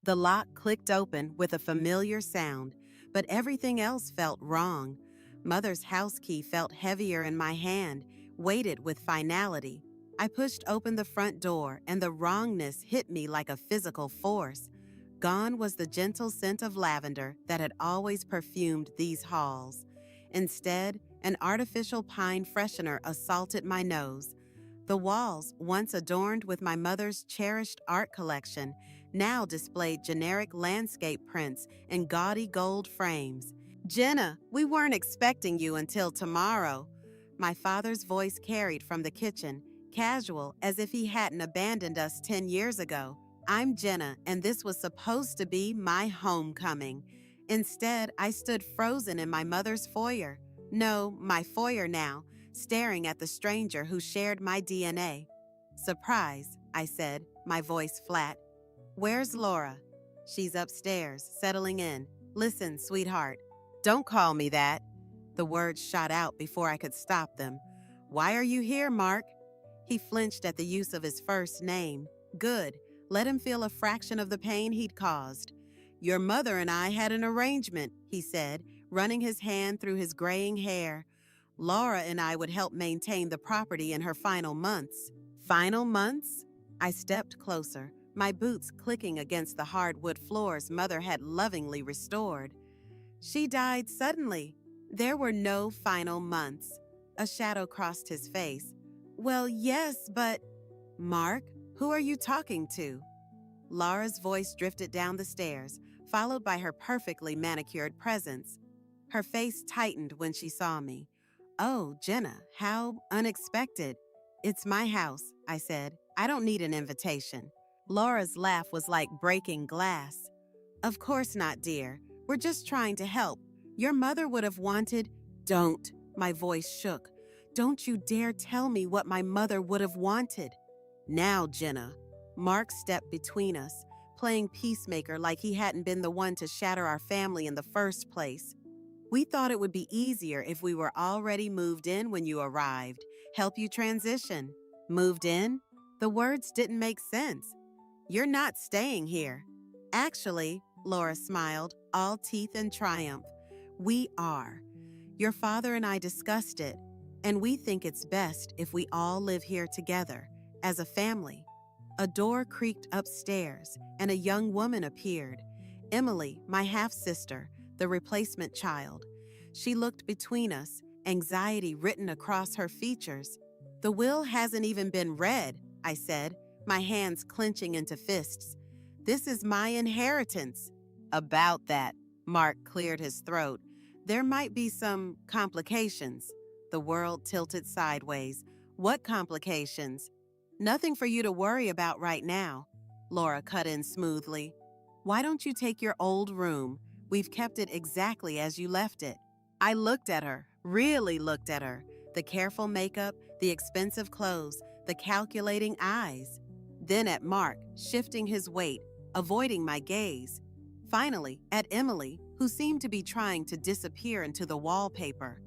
The lock clicked open with a familiar sound, but everything else felt wrong. Mother's house key felt heavier in my hand, weighted with finality. I pushed open the front door, and the wrongness hit me like a physical force. Gone was the gentle scent of lavender that had always perfumed these halls. Instead, an artificial pine freshener assaulted my nose. The walls, once adorned with my mother's cherished art collection, now displayed generic landscape prints in gaudy gold frames. "Jenna, we weren't expecting you until tomorrow." My father's voice carried from the kitchen, casual as if he hadn't abandoned us 10 years ago. "I'm Jenna, and this was supposed to be my homecoming." Instead, I stood frozen in my mother's foyer. No, my foyer now, staring at the stranger who shared my DNA. "Surprise," I said, my voice flat. "Where's Laura?" "She's upstairs, settling in. Listen, sweetheart." "Don't call me that." The words shot out before I could stop them. "Why are you here, Mark?" He flinched at the use of his first name. Good. Let him feel a fraction of the pain he'd caused. "Your mother and I had an arrangement," he said, running his hand through his graying hair. "Laura and I would help maintain the property in her final months." "Final months?" I stepped closer, my boots clicking against the hardwood floors Mother had lovingly restored. "She died suddenly. There were no final months." A shadow crossed his face. "Well, yes, but—" "Mark, who are you talking to?" Laura's voice drifted down the stairs, followed by her perfectly manicured presence. Her face tightened when she saw me. "Oh, Jenna, how unexpected." "It's my house," I said. "I don't need an invitation." Laura's laugh was like breaking glass. "Of course not, dear. We're just trying to help. Your mother would have wanted—" "Don't." My voice shook. "Don't you dare tell me what my mother would have wanted." "Now, Jenna." Mark stepped between us, playing peacemaker like he hadn't been the one to shatter our family in the first place. "We thought it would be easier if we were already moved in when you arrived, help you transition." "Moved in?" The words didn't make sense. "You're not staying here." "Actually," Laura smiled, all teeth and triumph, "we are. Your father and I discussed it, and we think it's best if we all live here together, as a family." A door creaked upstairs, and a young woman appeared. Emily, my half-sister, the replacement child. She looked between us, anxiety written across her features. "The will hasn't even been read," I said, my hands clenching into fists. "This is my inheritance." "About that," Mark cleared his throat. "There might be some complications." The world tilted sideways. "What complications?" "Nothing for you to worry about right now," Laura cut in smoothly. "Why don't you take your old room? We've kept it exactly as you left it." I looked at her, really looked at her. The careful makeup, the expensive clothes, the calculating eyes. Then at Mark, shifting his weight, avoiding my gaze. Finally, at Emily, who seemed to be trying to disappear into the wallpaper.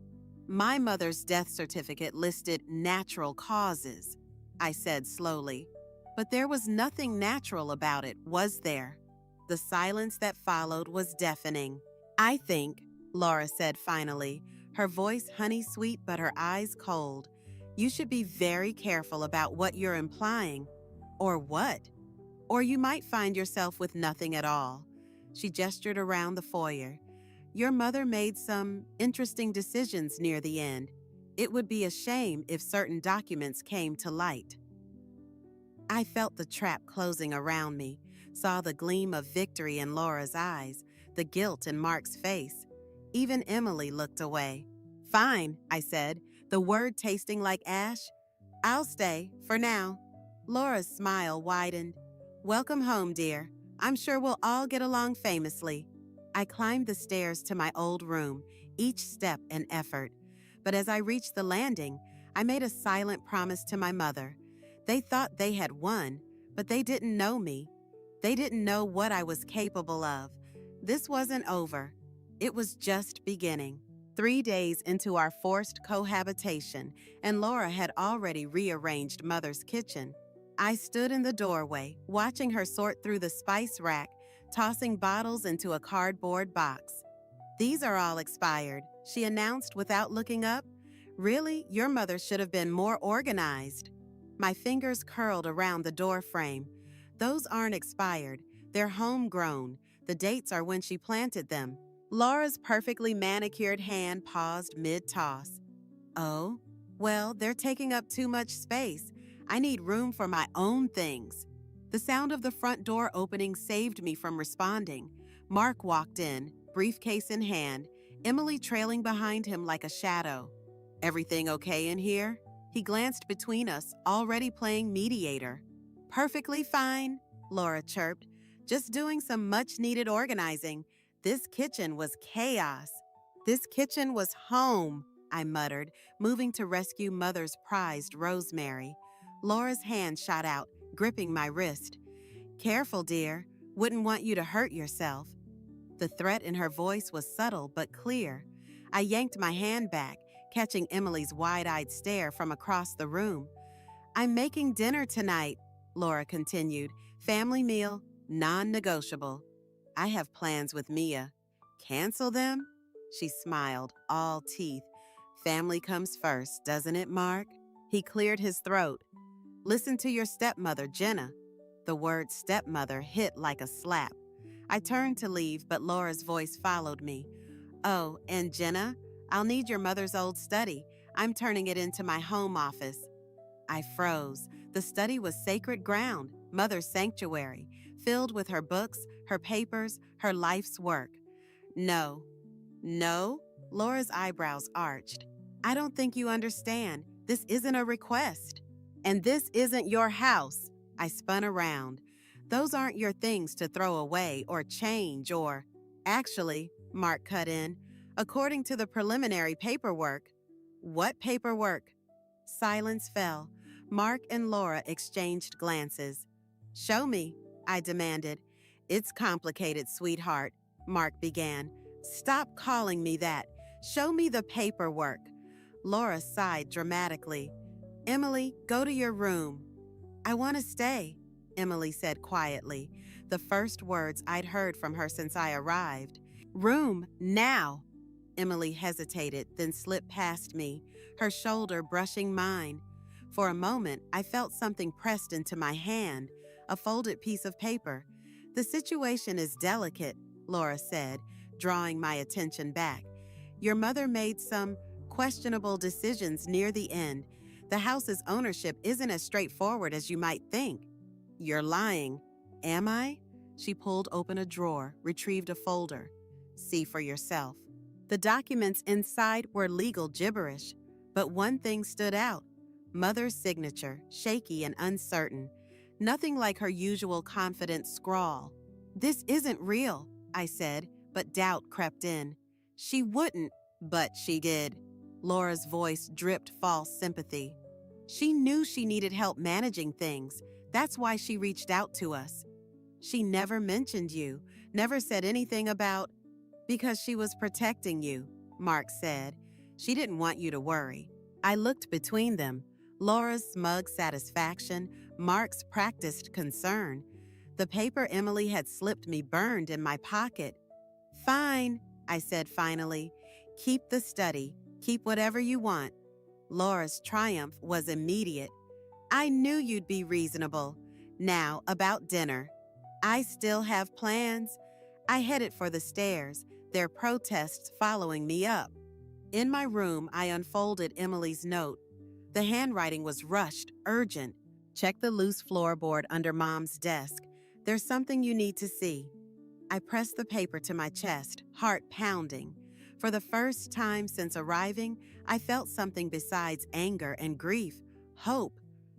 "My mother's death certificate listed natural causes," I said slowly. "But there was nothing natural about it, was there?" The silence that followed was deafening. "I think," Laura said finally, her voice honey-sweet but her eyes cold, "you should be very careful about what you're implying." "Or what?" "Or you might find yourself with nothing at all." She gestured around the foyer. "Your mother made some interesting decisions near the end. It would be a shame if certain documents came to light." I felt the trap closing around me, saw the gleam of victory in Laura's eyes, the guilt in Mark's face. Even Emily looked away. "Fine," I said, the word tasting like ash. "I'll stay, for now." Laura's smile widened. "Welcome home, dear. I'm sure we'll all get along famously." I climbed the stairs to my old room, each step an effort. But as I reached the landing, I made a silent promise to my mother. They thought they had won, but they didn't know me. They didn't know what I was capable of. This wasn't over. It was just beginning. 3 days into our forced cohabitation, and Laura had already rearranged Mother's kitchen. I stood in the doorway, watching her sort through the spice rack, tossing bottles into a cardboard box. "These are all expired," she announced without looking up. "Really, your mother should have been more organized." My fingers curled around the door frame. "Those aren't expired. They're homegrown. The dates are when she planted them." Laura's perfectly manicured hand paused mid-toss. "Oh, well, they're taking up too much space. I need room for my own things." The sound of the front door opening saved me from responding. Mark walked in, briefcase in hand, Emily trailing behind him like a shadow. "Everything okay in here?" He glanced between us, already playing mediator. "Perfectly fine," Laura chirped. "Just doing some much-needed organizing. This kitchen was chaos." "This kitchen was home," I muttered, moving to rescue Mother's prized rosemary. Laura's hand shot out, gripping my wrist. "Careful, dear. Wouldn't want you to hurt yourself." The threat in her voice was subtle but clear. I yanked my hand back, catching Emily's wide-eyed stare from across the room. "I'm making dinner tonight," Laura continued. "Family meal, non-negotiable." "I have plans with Mia." "Cancel them?" She smiled, all teeth. "Family comes first, doesn't it, Mark?" He cleared his throat. "Listen to your stepmother, Jenna." The word stepmother hit like a slap. I turned to leave, but Laura's voice followed me. "Oh, and Jenna, I'll need your mother's old study. I'm turning it into my home office." I froze. The study was sacred ground, Mother's sanctuary, filled with her books, her papers, her life's work. "No." "No?" Laura's eyebrows arched. "I don't think you understand. This isn't a request. And this isn't your house." I spun around. "Those aren't your things to throw away or change or—" "Actually," Mark cut in, "according to the preliminary paperwork." "What paperwork?" Silence fell. Mark and Laura exchanged glances. "Show me," I demanded. "It's complicated, sweetheart," Mark began. "Stop calling me that. Show me the paperwork." Laura sighed dramatically. "Emily, go to your room." "I want to stay," Emily said quietly, the first words I'd heard from her since I arrived. "Room, now." Emily hesitated, then slipped past me, her shoulder brushing mine. For a moment, I felt something pressed into my hand, a folded piece of paper. "The situation is delicate," Laura said, drawing my attention back. "Your mother made some questionable decisions near the end. The house's ownership isn't as straightforward as you might think." "You're lying." "Am I?" She pulled open a drawer, retrieved a folder. "See for yourself." The documents inside were legal gibberish, but one thing stood out. Mother's signature, shaky and uncertain. Nothing like her usual confident scrawl. "This isn't real," I said, but doubt crept in. "She wouldn't," but she did. Laura's voice dripped false sympathy. "She knew she needed help managing things. That's why she reached out to us." "She never mentioned you, never said anything about—" "Because she was protecting you," Mark said. "She didn't want you to worry." I looked between them. Laura's smug satisfaction, Mark's practiced concern. The paper Emily had slipped me burned in my pocket. "Fine," I said finally. "Keep the study. Keep whatever you want." Laura's triumph was immediate. "I knew you'd be reasonable. Now, about dinner." "I still have plans." I headed for the stairs, their protests following me up. In my room, I unfolded Emily's note. The handwriting was rushed, urgent. "Check the loose floorboard under Mom's desk. There's something you need to see." I pressed the paper to my chest, heart pounding. For the first time since arriving, I felt something besides anger and grief, hope.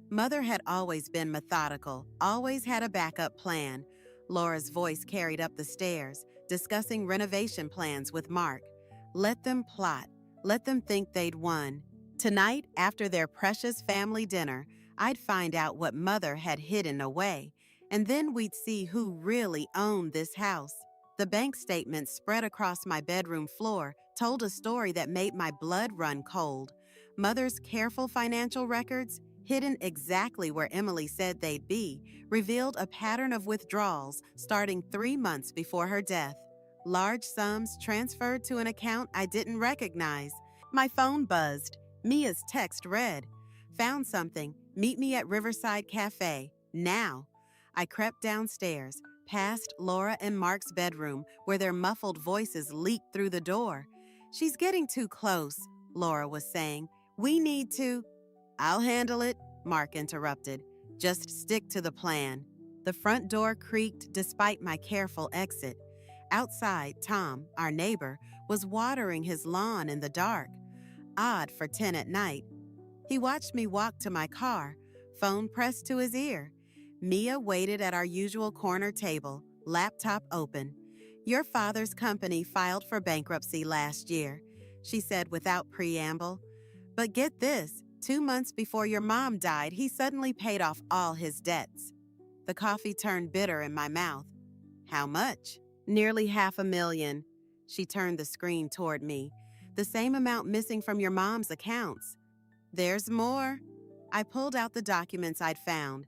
Mother had always been methodical, always had a backup plan. Laura's voice carried up the stairs, discussing renovation plans with Mark. Let them plot. Let them think they'd won. Tonight, after their precious family dinner, I'd find out what Mother had hidden away, and then we'd see who really owned this house. The bank statements spread across my bedroom floor told a story that made my blood run cold. Mother's careful financial records, hidden exactly where Emily said they'd be, revealed a pattern of withdrawals starting 3 months before her death. Large sums transferred to an account I didn't recognize. My phone buzzed. Mia's text read, "Found something. Meet me at Riverside Cafe. Now." I crept downstairs, past Laura and Mark's bedroom, where their muffled voices leaked through the door. "She's getting too close," Laura was saying. "We need to—" "I'll handle it," Mark interrupted. "Just stick to the plan." The front door creaked despite my careful exit. Outside, Tom, our neighbor, was watering his lawn in the dark. Odd for 10 at night. He watched me walk to my car, phone pressed to his ear. Mia waited at our usual corner table, laptop open. "Your father's company filed for bankruptcy last year," she said without preamble. "But get this, 2 months before your mom died, he suddenly paid off all his debts." The coffee turned bitter in my mouth. "How much?" "Nearly $500,000. She turned the screen toward me. "The same amount missing from your mom's accounts." "There's more." I pulled out the documents I'd found.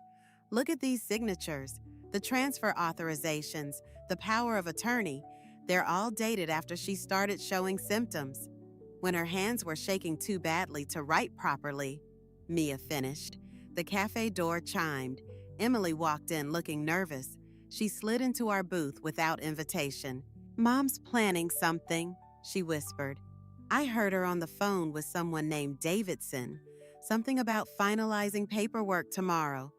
"Look at these signatures, the transfer authorizations, the power of attorney. They're all dated after she started showing symptoms. When her hands were shaking too badly to write properly," Mia finished. The cafe door chimed. Emily walked in looking nervous. She slid into our booth without invitation. "Mom's planning something," she whispered. "I heard her on the phone with someone named Davidson. Something about finalizing paperwork tomorrow."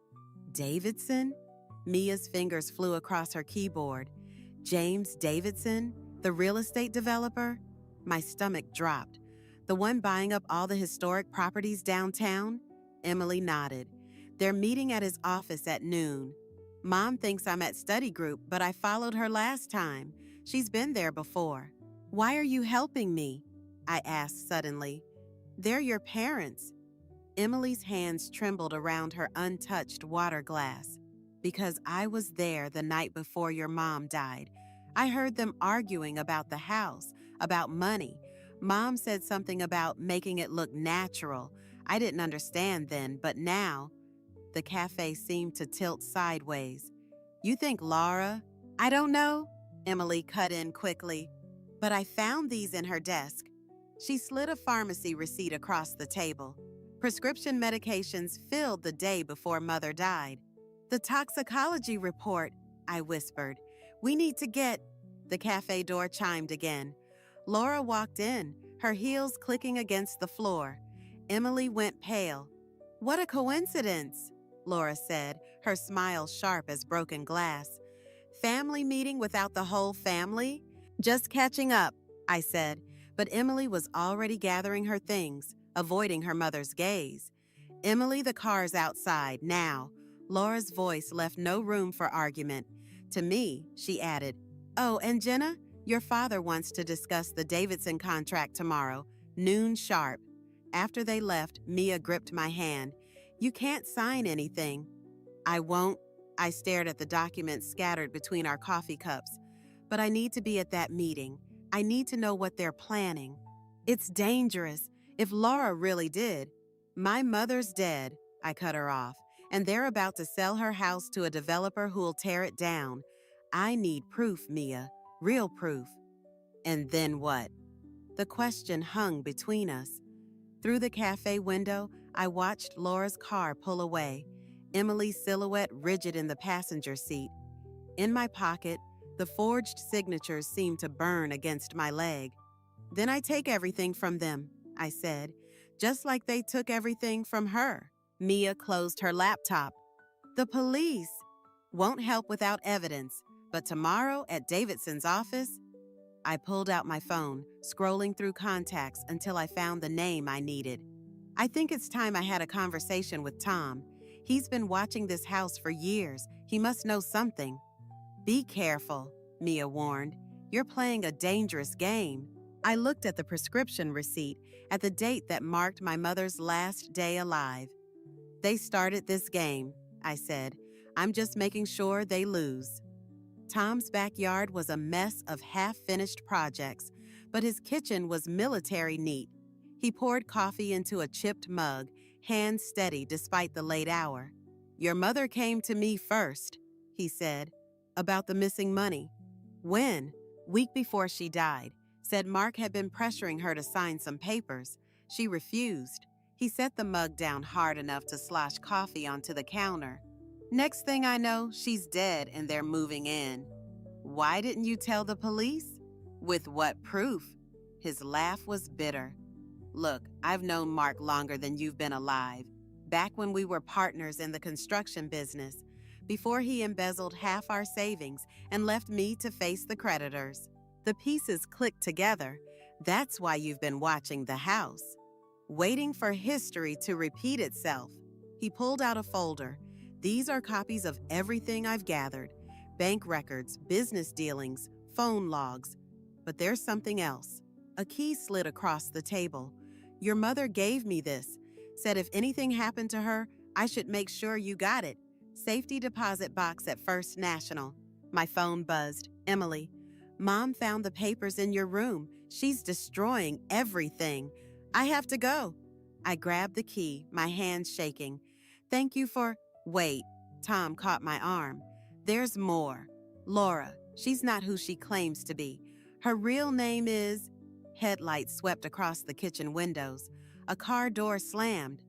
"Davidson?" Mia's fingers flew across her keyboard. "James Davidson, the real estate developer?" My stomach dropped. "The one buying up all the historic properties downtown?" Emily nodded. "They're meeting at his office at noon. Mom thinks I'm at study group, but I followed her last time. She's been there before." "Why are you helping me?" I asked suddenly. "They're your parents." Emily's hands trembled around her untouched water glass. "Because I was there the night before your mom died. I heard them arguing about the house, about money. Mom said something about making it look natural. I didn't understand then, but now—" The cafe seemed to tilt sideways. "You think Laura—" "I don't know," Emily cut in quickly. "But I found these in her desk." She slid a pharmacy receipt across the table. "Prescription medications filled the day before Mother died." "The toxicology report," I whispered. "We need to get—" The cafe door chimed again. Laura walked in, her heels clicking against the floor. Emily went pale. "What a coincidence," Laura said, her smile sharp as broken glass. "Family meeting without the whole family?" "Just catching up," I said, but Emily was already gathering her things, avoiding her mother's gaze. "Emily, the car's outside, now." Laura's voice left no room for argument. To me, she added, "Oh, and Jenna, your father wants to discuss the Davidson contract tomorrow, noon sharp." After they left, Mia gripped my hand. "You can't sign anything." "I won't." I stared at the documents scattered between our coffee cups. "But I need to be at that meeting. I need to know what they're planning." "It's dangerous. If Laura really did—" "My mother's dead," I cut her off, "and they're about to sell her house to a developer who'll tear it down. I need proof, Mia. Real proof." "And then what?" The question hung between us. Through the cafe window, I watched Laura's car pull away, Emily's silhouette rigid in the passenger seat. In my pocket, the forged signatures seemed to burn against my leg. "Then I take everything from them," I said, "just like they took everything from her." Mia closed her laptop. "The police won't help without evidence, but tomorrow at Davidson's office—" I pulled out my phone, scrolling through contacts until I found the name I needed. "I think it's time I had a conversation with Tom. He's been watching this house for years. He must know something." "Be careful," Mia warned. "You're playing a dangerous game." I looked at the prescription receipt, at the date that marked my mother's last day alive. "They started this game," I said. "I'm just making sure they lose." Tom's backyard was a mess of half-finished projects, but his kitchen was military neat. He poured coffee into a chipped mug, hand steady despite the late hour. "Your mother came to me first," he said, "about the missing money." "When?" "Week before she died. Said Mark had been pressuring her to sign some papers. She refused." He set the mug down hard enough to slosh coffee onto the counter. "Next thing I know, she's dead and they're moving in." "Why didn't you tell the police?" "With what proof?" His laugh was bitter. "Look, I've known Mark longer than you've been alive. Back when we were partners in the construction business, before he embezzled half our savings and left me to face the creditors. The pieces clicked together. That's why you've been watching the house, waiting for history to repeat itself." He pulled out a folder. "These are copies of everything I've gathered. Bank records, business dealings, phone logs. But there's something else." A key slid across the table. "Your mother gave me this. Said if anything happened to her, I should make sure you got it. Safety deposit box at First National." My phone buzzed. "Emily, Mom found the papers in your room. She's destroying everything. I have to go." I grabbed the key, my hands shaking. "Thank you for—" "Wait." Tom caught my arm. "There's more. Laura, she's not who she claims to be. Her real name is—" Headlights swept across the kitchen windows. A car door slammed.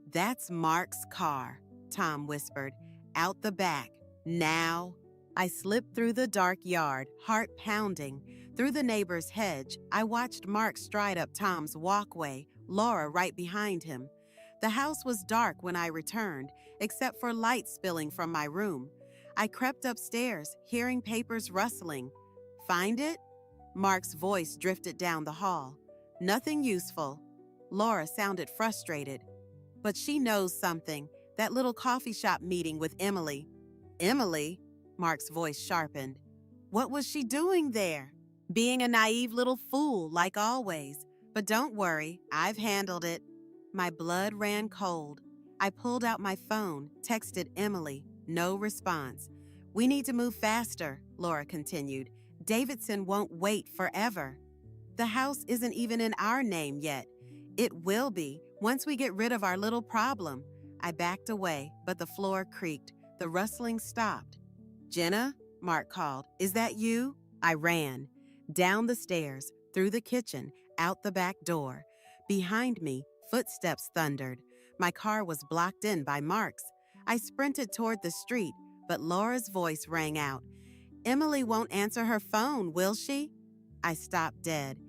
"That's Mark's car," Tom whispered. "Out the back. Now." I slipped through the dark yard, heart pounding. Through the neighbor's hedge, I watched Mark stride up Tom's walkway, Laura right behind him. The house was dark when I returned, except for light spilling from my room. I crept upstairs, hearing papers rustling. "Find it?" Mark's voice drifted down the hall. "Nothing useful." Laura sounded frustrated. "But she knows something. That little coffee shop meeting with Emily." "Emily?" Mark's voice sharpened. "What was she doing there?" "Being a naive little fool, like always. But don't worry, I've handled it." My blood ran cold. I pulled out my phone, texted Emily. No response. "We need to move faster," Laura continued. "Davidson won't wait forever." "The house isn't even in our name yet." "It will be, once we get rid of our little problem." I backed away, but the floor creaked. The rustling stopped. "Jenna?" Mark called. "Is that you?" I ran. Down the stairs, through the kitchen, out the back door. Behind me, footsteps thundered. My car was blocked in by Mark's. I sprinted toward the street, but Laura's voice rang out. "Emily won't answer her phone, will she?" I stopped dead.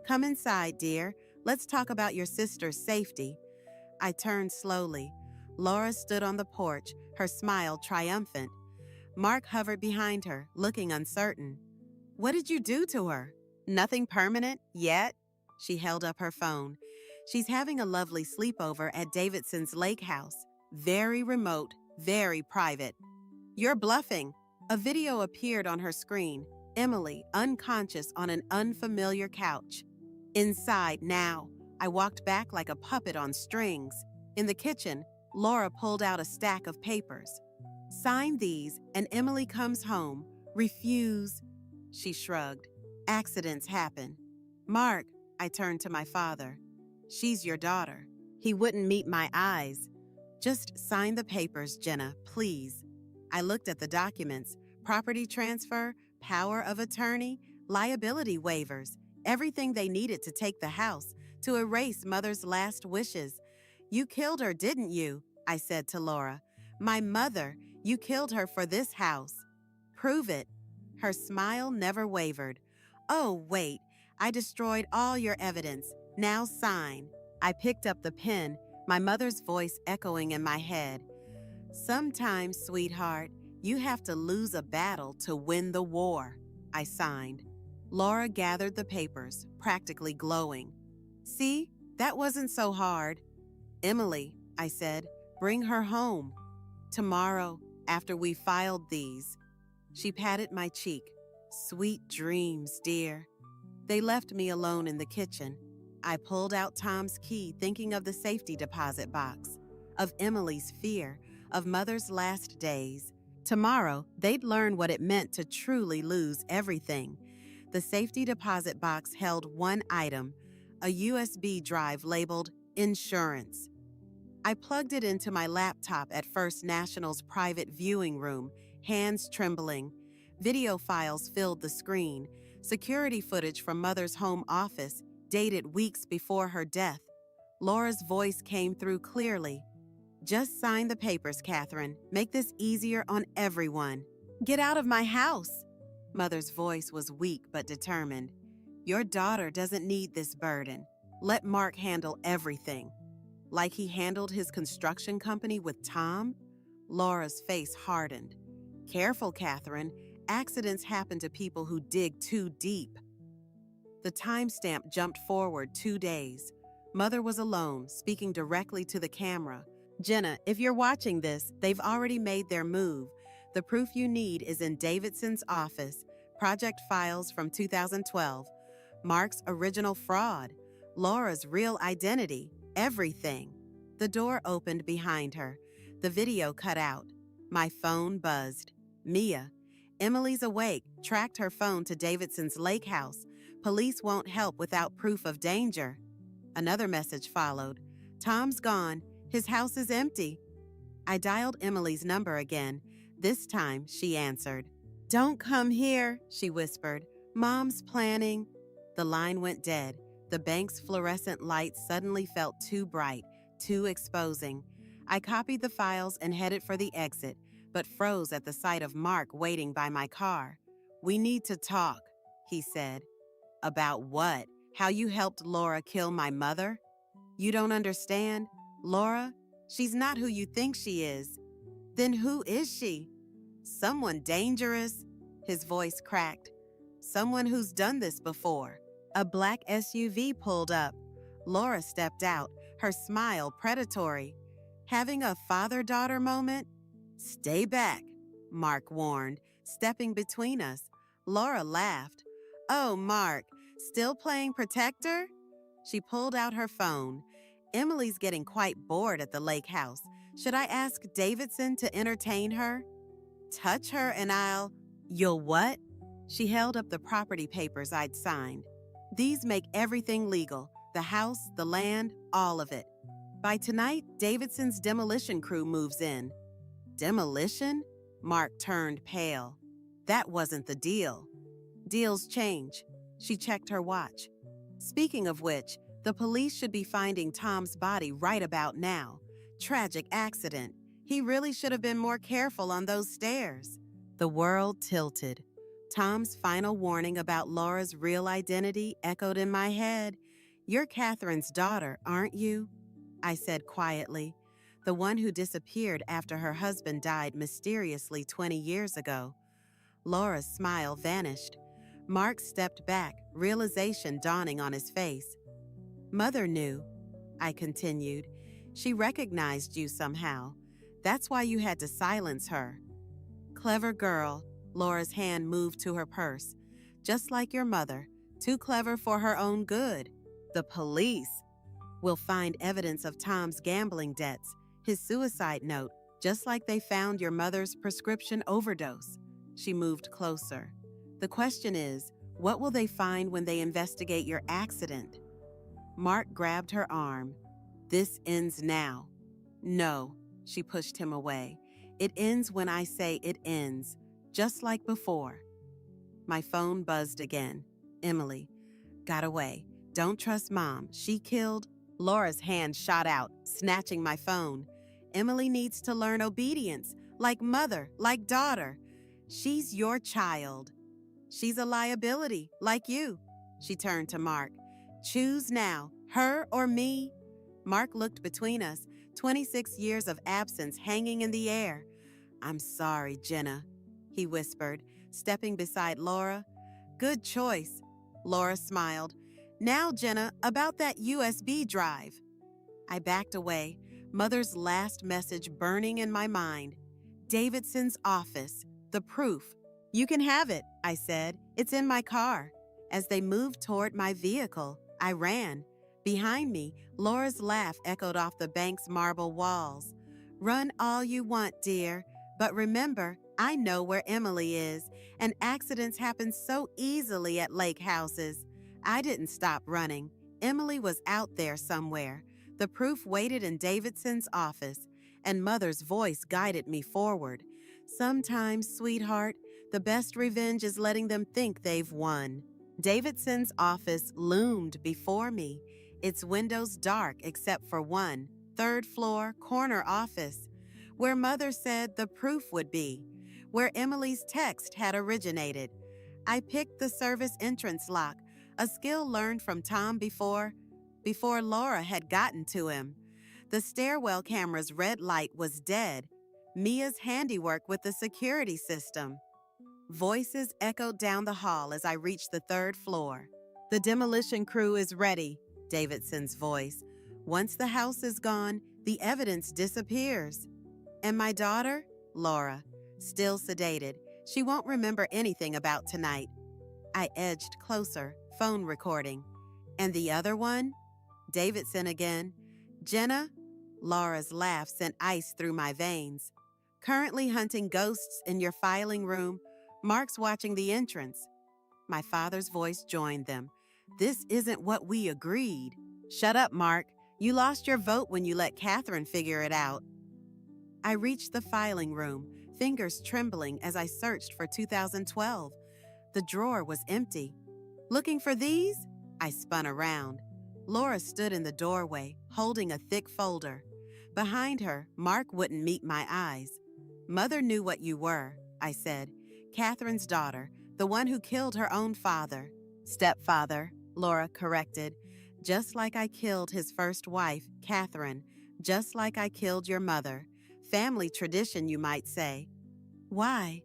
"Come inside, dear. Let's talk about your sister's safety." I turned slowly. Laura stood on the porch, her smile triumphant. Mark hovered behind her, looking uncertain. "What did you do to her?" "Nothing permanent, yet." She held up her phone. "She's having a lovely sleepover at Davidson's lake house. Very remote, very private." "You're bluffing." A video appeared on her screen. Emily, unconscious on an unfamiliar couch. "Inside now." I walked back like a puppet on strings. In the kitchen, Laura pulled out a stack of papers. "Sign these and Emily comes home. Refuse." She shrugged. "Accidents happen." "Mark," I turned to my father. "She's your daughter." He wouldn't meet my eyes. "Just sign the papers, Jenna, please." I looked at the documents. Property transfer, power of attorney, liability waivers, everything they needed to take the house, to erase Mother's last wishes. "You killed her, didn't you?" I said to Laura. "My mother. You killed her for this house." "Prove it." Her smile never wavered. "Oh, wait. I destroyed all your evidence. Now sign." I picked up the pen, my mother's voice echoing in my head. "Sometimes, sweetheart, you have to lose a battle to win the war." I signed. Laura gathered the papers, practically glowing. "See, that wasn't so hard." "Emily," I said, "bring her home." "Tomorrow, after we filed these." She patted my cheek. "Sweet dreams, dear." They left me alone in the kitchen. I pulled out Tom's key, thinking of the safety deposit box, of Emily's fear, of Mother's last days. Tomorrow, they'd learn what it meant to truly lose everything. The safety deposit box held one item, a USB drive labeled insurance. I plugged it into my laptop at First National's private viewing room, hands trembling. Video files filled the screen, security footage from Mother's home office, dated weeks before her death. Laura's voice came through clearly. "Just sign the papers, Catherine. Make this easier on everyone." "Get out of my house!" Mother's voice was weak but determined. "Your daughter doesn't need this burden. Let Mark handle everything." Like he handled his construction company with Tom? Laura's face hardened. "Careful, Catherine. Accidents happen to people who dig too deep." The timestamp jumped forward 2 days. Mother was alone, speaking directly to the camera. "Jenna, if you're watching this, they've already made their move. The proof you need is in Davidson's office, project files from 2012, Mark's original fraud, Laura's real identity, everything." The door opened behind her. The video cut out. My phone buzzed. Mia. "Emily's awake. Tracked her phone to Davidson's lake house. Police won't help without proof of danger." Another message followed. "Tom's gone. His house is empty." I dialed Emily's number again. This time, she answered. "Don't come here," she whispered. "Mom's planning." The line went dead. The bank's fluorescent lights suddenly felt too bright, too exposing. I copied the files and headed for the exit, but froze at the sight of Mark waiting by my car. "We need to talk," he said. "About what? How you helped Laura kill my mother?" "You don't understand. Laura, she's not who you think she is." "Then who is she?" "Someone dangerous." His voice cracked. "Someone who's done this before." A black SUV pulled up. Laura stepped out, her smile predatory. "Having a father-daughter moment?" "Stay back," Mark warned, stepping between us. Laura laughed. "Oh, Mark, still playing protector?" She pulled out her phone. "Emily's getting quite bored at the lake house. Should I ask Davidson to entertain her?" "Touch her and I'll—" "You'll what?" She held up the property papers I'd signed. "These make everything legal. The house, the land, all of it. By tonight, Davidson's demolition crew moves in." "Demolition?" Mark turned pale. "That wasn't the deal." "Deals change." She checked her watch. "Speaking of which, the police should be finding Tom's body right about now. Tragic accident. He really should have been more careful on those stairs." The world tilted. Tom's final warning about Laura's real identity echoed in my head. "You're Catherine's daughter, aren't you?" I said quietly. "The one who disappeared after her husband died mysteriously 20 years ago." Laura's smile vanished. Mark stepped back, realization dawning on his face. "Mother knew," I continued. "She recognized you somehow. That's why you had to silence her." "Clever girl." Laura's hand moved to her purse. "Just like your mother, too clever for her own good." "The police will find evidence of Tom's gambling debts, his suicide note, just like they found your mother's prescription overdose." She moved closer. "The question is, what will they find when they investigate your accident?" Mark grabbed her arm. "This ends now." "No," she pushed him away. "It ends when I say it ends, just like before." My phone buzzed again. Emily. "Got away. Don't trust Mom. She killed—" Laura's hand shot out, snatching my phone. "Emily needs to learn obedience, like mother, like daughter. She's your child. She's a liability, like you." She turned to Mark. "Choose now, her or me." Mark looked between us, 26 years of absence hanging in the air. "I'm sorry, Jenna," he whispered, stepping beside Laura. "Good choice." Laura smiled. "Now, Jenna, about that USB drive." I backed away, Mother's last message burning in my mind. "Davidson's office. The proof." "You can have it," I said. "It's in my car." As they moved toward my vehicle, I ran. Behind me, Laura's laugh echoed off the bank's marble walls. "Run all you want, dear. But remember, I know where Emily is, and accidents happen so easily at lake houses." I didn't stop running. Emily was out there somewhere. The proof waited in Davidson's office, and Mother's voice guided me forward. Sometimes, sweetheart, the best revenge is letting them think they've won. Davidson's office loomed before me, its windows dark except for one, third floor, corner office, where Mother said the proof would be, where Emily's text had originated. I picked the service entrance lock, a skill learned from Tom before Laura had gotten to him. The stairwell camera's red light was dead, Mia's handiwork with the security system. Voices echoed down the hall as I reached the third floor. The demolition crew is ready, Davidson's voice. Once the house is gone, the evidence disappears. And my daughter? Laura, still sedated. She won't remember anything about tonight. I edged closer, phone recording. And the other one? Davidson again. Jenna? Laura's laugh sent ice through my veins. Currently hunting ghosts in your filing room. Mark's watching the entrance. My father's voice joined them. This isn't what we agreed. Shut up, Mark. You lost your vote when you let Catherine figure it out. I reached the filing room, fingers trembling as I searched for 2012. The drawer was empty. Looking for these? I spun around. Laura stood in the doorway, holding a thick folder. Behind her, Mark wouldn't meet my eyes. Mother knew what you were, I said. Catherine's daughter, the one who killed her own father. Stepfather, Laura corrected. Just like I killed his first wife, Catherine. Just like I killed your mother. Family tradition, you might say. Why?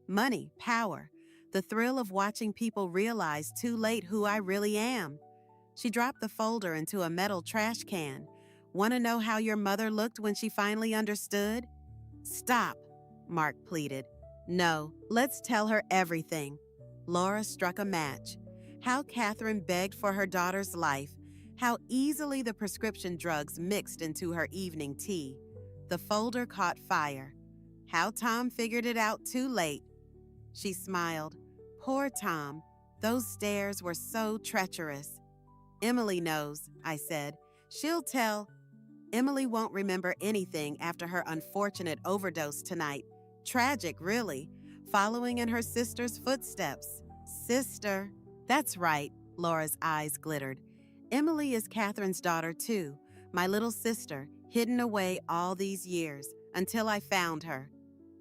Money, power. The thrill of watching people realize too late who I really am. She dropped the folder into a metal trash can. Want to know how your mother looked when she finally understood? Stop, Mark pleaded. No, let's tell her everything. Laura struck a match. How Catherine begged for her daughter's life. How easily the prescription drugs mixed into her evening tea. The folder caught fire. How Tom figured it out too late. She smiled. Poor Tom. Those stairs were so treacherous. Emily knows, I said. She'll tell. Emily won't remember anything after her unfortunate overdose tonight. Tragic, really. Following in her sister's footsteps. Sister. That's right, Laura's eyes glittered. Emily is Catherine's daughter, too. My little sister, hidden away all these years, until I found her.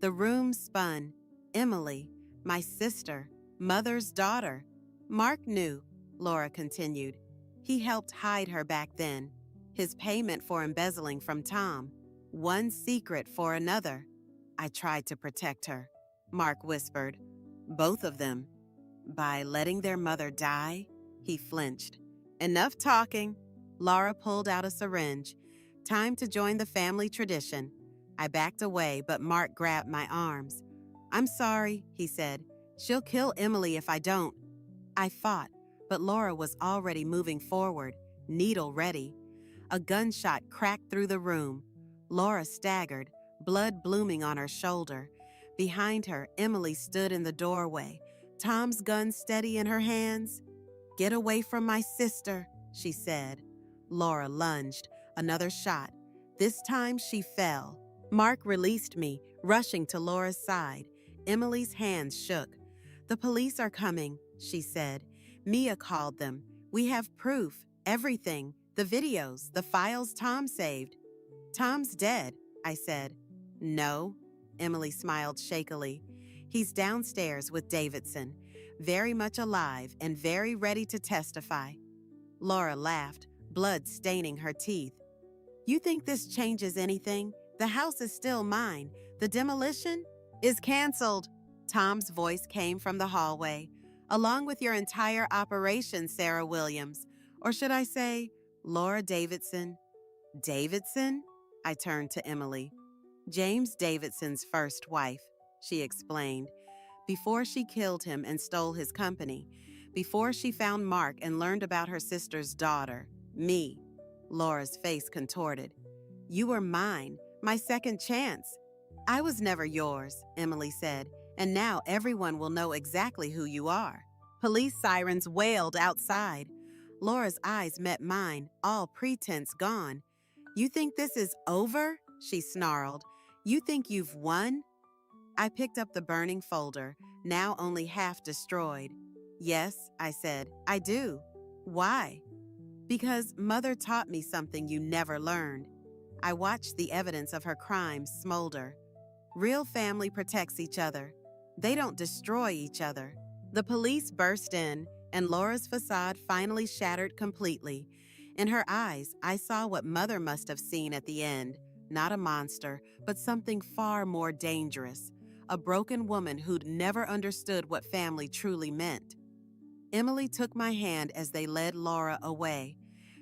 The room spun. Emily, my sister, Mother's daughter. Mark knew, Laura continued. He helped hide her back then. His payment for embezzling from Tom. One secret for another. I tried to protect her, Mark whispered. Both of them. By letting their mother die? He flinched. Enough talking. Laura pulled out a syringe. Time to join the family tradition. I backed away, but Mark grabbed my arms. I'm sorry, he said. She'll kill Emily if I don't. I fought, but Laura was already moving forward, needle ready. A gunshot cracked through the room. Laura staggered, blood blooming on her shoulder. Behind her, Emily stood in the doorway, Tom's gun steady in her hands. Get away from my sister, she said. Laura lunged. Another shot. This time she fell. Mark released me, rushing to Laura's side. Emily's hands shook. The police are coming, she said. Mia called them. We have proof, everything, the videos, the files Tom saved. Tom's dead, I said. No, Emily smiled shakily. He's downstairs with Davidson, very much alive and very ready to testify. Laura laughed, blood staining her teeth. You think this changes anything? The house is still mine. The demolition is canceled. Tom's voice came from the hallway. Along with your entire operation, Sarah Williams. Or should I say, Laura Davidson? Davidson? I turned to Emily. James Davidson's first wife, she explained. Before she killed him and stole his company. Before she found Mark and learned about her sister's daughter, me. Laura's face contorted. You were mine, my second chance. I was never yours, Emily said, and now everyone will know exactly who you are. Police sirens wailed outside. Laura's eyes met mine, all pretense gone. You think this is over? She snarled. You think you've won? I picked up the burning folder, now only half destroyed. Yes, I said, I do. Why? Because Mother taught me something you never learned. I watched the evidence of her crimes smolder. Real family protects each other. They don't destroy each other. The police burst in, and Laura's facade finally shattered completely. In her eyes, I saw what Mother must have seen at the end. Not a monster, but something far more dangerous. A broken woman who'd never understood what family truly meant. Emily took my hand as they led Laura away.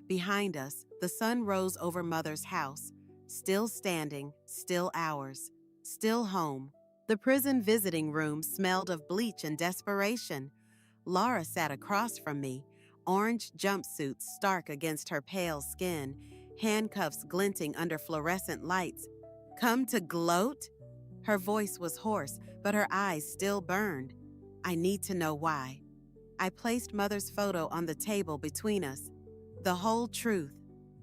Behind us, the sun rose over Mother's house. Still standing, still ours, still home. The prison visiting room smelled of bleach and desperation. Laura sat across from me, orange jumpsuit stark against her pale skin, handcuffs glinting under fluorescent lights. Come to gloat? Her voice was hoarse, but her eyes still burned. I need to know why. I placed Mother's photo on the table between us. The whole truth.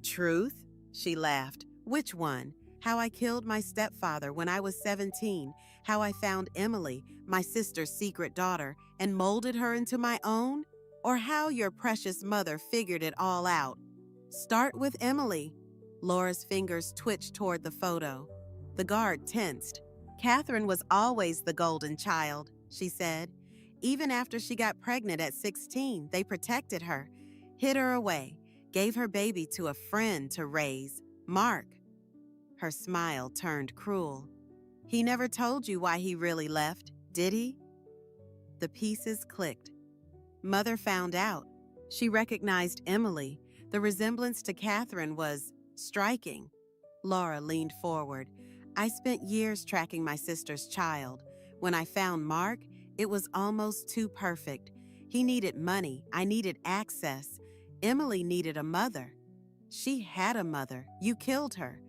Truth? She laughed. Which one? How I killed my stepfather when I was 17, how I found Emily, my sister's secret daughter, and molded her into my own? Or how your precious mother figured it all out? Start with Emily. Laura's fingers twitched toward the photo. The guard tensed. Catherine was always the golden child, she said. Even after she got pregnant at 16, they protected her, hid her away, gave her baby to a friend to raise, Mark. Her smile turned cruel. He never told you why he really left, did he? The pieces clicked. Mother found out. She recognized Emily. The resemblance to Catherine was striking. Laura leaned forward. I spent years tracking my sister's child. When I found Mark, it was almost too perfect. He needed money. I needed access. Emily needed a mother. She had a mother. You killed her.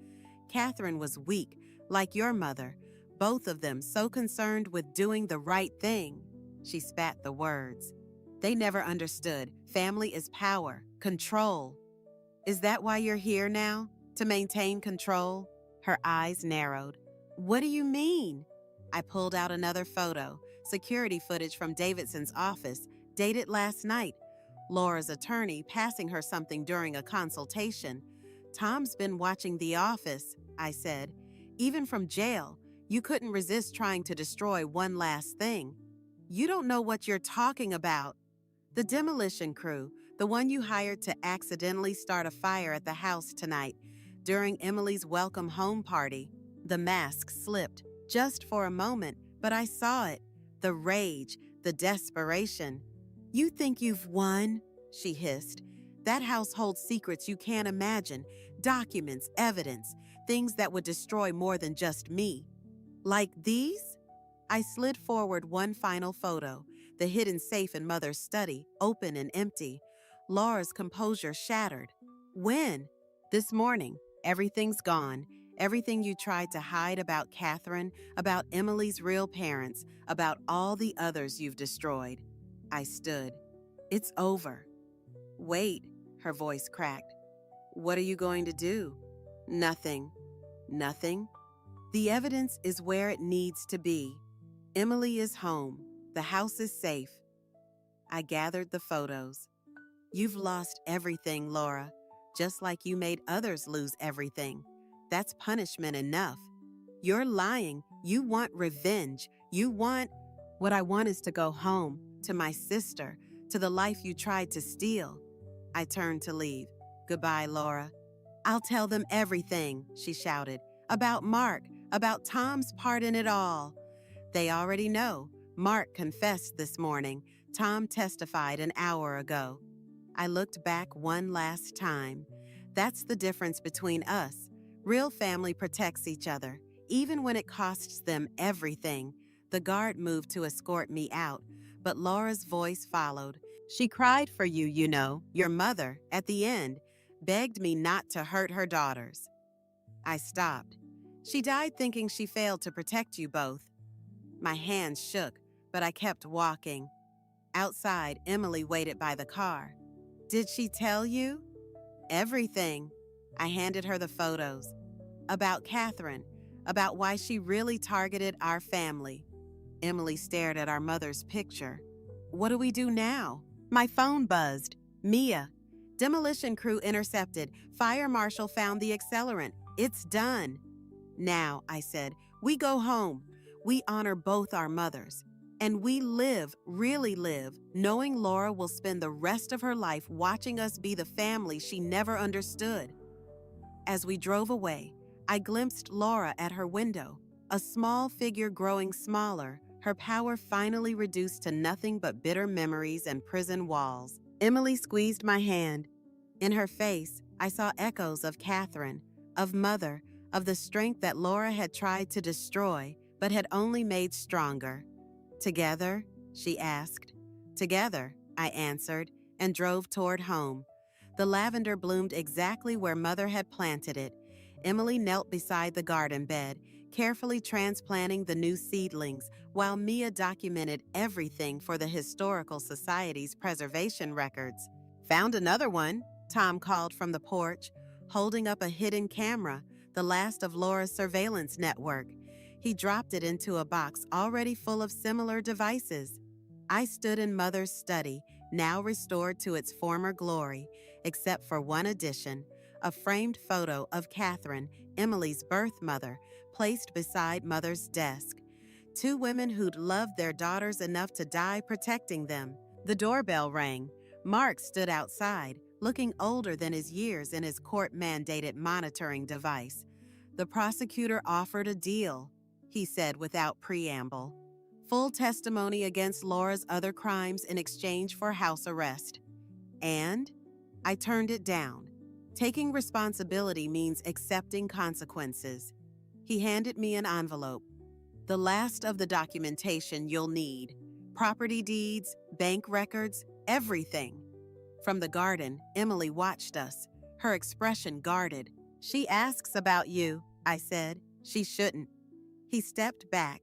Catherine was weak, like your mother. Both of them so concerned with doing the right thing. She spat the words. They never understood. Family is power, control. Is that why you're here now? To maintain control? Her eyes narrowed. What do you mean? I pulled out another photo, security footage from Davidson's office, dated last night. Laura's attorney passing her something during a consultation. Tom's been watching The Office, I said. Even from jail, you couldn't resist trying to destroy one last thing. You don't know what you're talking about. The demolition crew, the one you hired to accidentally start a fire at the house tonight, during Emily's welcome home party. The mask slipped, just for a moment, but I saw it. The rage, the desperation. You think you've won? She hissed. That house holds secrets you can't imagine, documents, evidence, things that would destroy more than just me. Like these? I slid forward one final photo, the hidden safe in Mother's study, open and empty. Laura's composure shattered. When? This morning. Everything's gone. Everything you tried to hide about Catherine, about Emily's real parents, about all the others you've destroyed. I stood. It's over. Wait, her voice cracked. What are you going to do? Nothing. Nothing? The evidence is where it needs to be. Emily is home. The house is safe. I gathered the photos. You've lost everything, Laura, just like you made others lose everything. That's punishment enough. You're lying. You want revenge. What I want is to go home, to my sister, to the life you tried to steal. I turned to leave. Goodbye, Laura. I'll tell them everything, she shouted. About Mark, about Tom's part in it all. They already know. Mark confessed this morning. Tom testified an hour ago. I looked back one last time. That's the difference between us. Real family protects each other, even when it costs them everything. The guard moved to escort me out, but Laura's voice followed. She cried for you, you know, your mother, at the end, begged me not to hurt her daughters. I stopped. She died thinking she failed to protect you both. My hands shook, but I kept walking. Outside, Emily waited by the car. Did she tell you? Everything. I handed her the photos. About Catherine, about why she really targeted our family. Emily stared at our mother's picture. What do we do now? My phone buzzed. Mia. Demolition crew intercepted. Fire marshal found the accelerant. It's done. Now, I said, we go home. We honor both our mothers. And we live, really live, knowing Laura will spend the rest of her life watching us be the family she never understood. As we drove away, I glimpsed Laura at her window, a small figure growing smaller, her power finally reduced to nothing but bitter memories and prison walls. Emily squeezed my hand. In her face, I saw echoes of Catherine, of Mother, of the strength that Laura had tried to destroy, but had only made stronger. Together? She asked. Together, I answered, and drove toward home. The lavender bloomed exactly where Mother had planted it. Emily knelt beside the garden bed, carefully transplanting the new seedlings, while Mia documented everything for the Historical Society's preservation records. Found another one, Tom called from the porch, holding up a hidden camera, the last of Laura's surveillance network. He dropped it into a box already full of similar devices. I stood in Mother's study, now restored to its former glory, except for one addition, a framed photo of Catherine, Emily's birth mother, placed beside Mother's desk. Two women who'd loved their daughters enough to die protecting them. The doorbell rang. Mark stood outside, looking older than his years in his court-mandated monitoring device. The prosecutor offered a deal, he said without preamble. Full testimony against Laura's other crimes in exchange for house arrest. And I turned it down. Taking responsibility means accepting consequences. He handed me an envelope. The last of the documentation you'll need. Property deeds, bank records, everything. From the garden, Emily watched us, her expression guarded. She asks about you, I said. She shouldn't. He stepped back.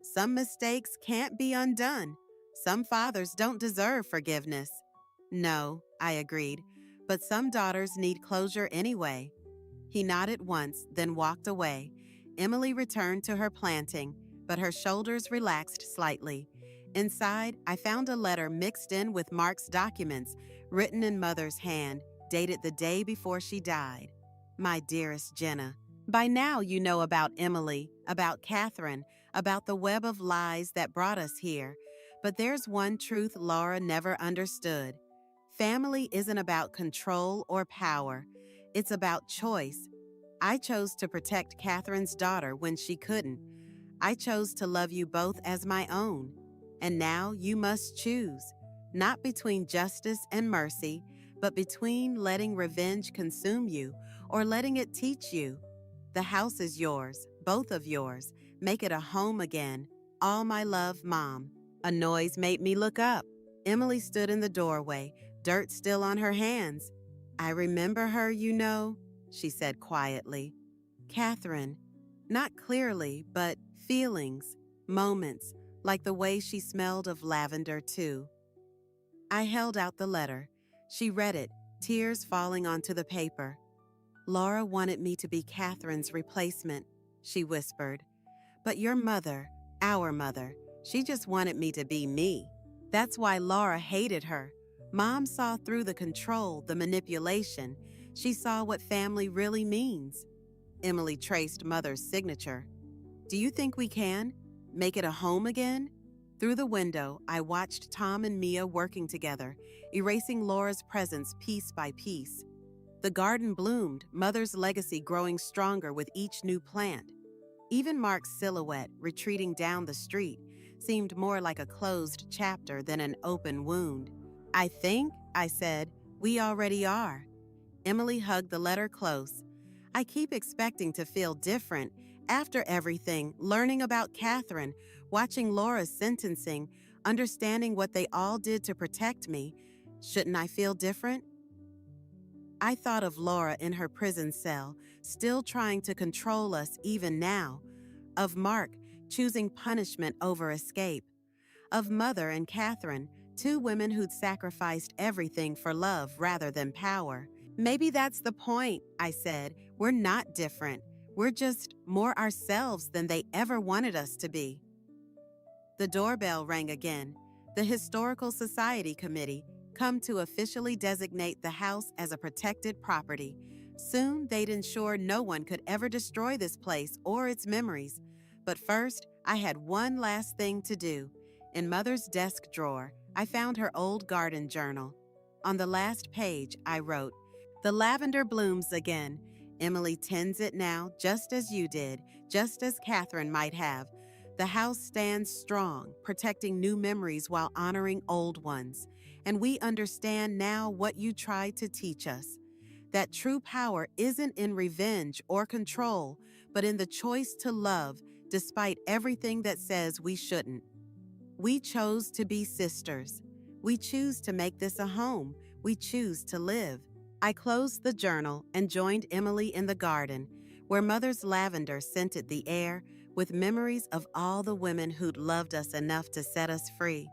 Some mistakes can't be undone. Some fathers don't deserve forgiveness. No, I agreed, but some daughters need closure anyway. He nodded once, then walked away. Emily returned to her planting, but her shoulders relaxed slightly. Inside, I found a letter mixed in with Mark's documents, written in Mother's hand, dated the day before she died. My dearest Jenna, by now you know about Emily, about Catherine, about the web of lies that brought us here. But there's one truth Laura never understood. Family isn't about control or power. It's about choice. I chose to protect Catherine's daughter when she couldn't. I chose to love you both as my own. And now you must choose, not between justice and mercy, but between letting revenge consume you or letting it teach you. The house is yours, both of yours. Make it a home again. All my love, Mom. A noise made me look up. Emily stood in the doorway, dirt still on her hands. I remember her, you know, she said quietly. Catherine, not clearly, but feelings, moments, like the way she smelled of lavender too. I held out the letter. She read it, tears falling onto the paper. Laura wanted me to be Catherine's replacement, she whispered. But your mother, our mother, she just wanted me to be me. That's why Laura hated her. Mom saw through the control, the manipulation. She saw what family really means. Emily traced Mother's signature. Do you think we can? Make it a home again? Through the window, I watched Tom and Mia working together, erasing Laura's presence piece by piece. The garden bloomed, Mother's legacy growing stronger with each new plant. Even Mark's silhouette, retreating down the street, seemed more like a closed chapter than an open wound. I think, I said, we already are. Emily hugged the letter close. I keep expecting to feel different. After everything, learning about Catherine, watching Laura's sentencing, understanding what they all did to protect me, shouldn't I feel different? I thought of Laura in her prison cell, still trying to control us even now. Of Mark, choosing punishment over escape. Of Mother and Catherine, two women who'd sacrificed everything for love rather than power. Maybe that's the point, I said. We're not different. We're just more ourselves than they ever wanted us to be. The doorbell rang again. The Historical Society Committee come to officially designate the house as a protected property. Soon, they'd ensure no one could ever destroy this place or its memories. But first, I had one last thing to do. In Mother's desk drawer, I found her old garden journal. On the last page, I wrote, "The lavender blooms again. Emily tends it now, just as you did, just as Catherine might have. The house stands strong, protecting new memories while honoring old ones. And we understand now what you tried to teach us. That true power isn't in revenge or control, but in the choice to love, despite everything that says we shouldn't. We chose to be sisters. We choose to make this a home. We choose to live." I closed the journal and joined Emily in the garden, where Mother's lavender scented the air with memories of all the women who'd loved us enough to set us free.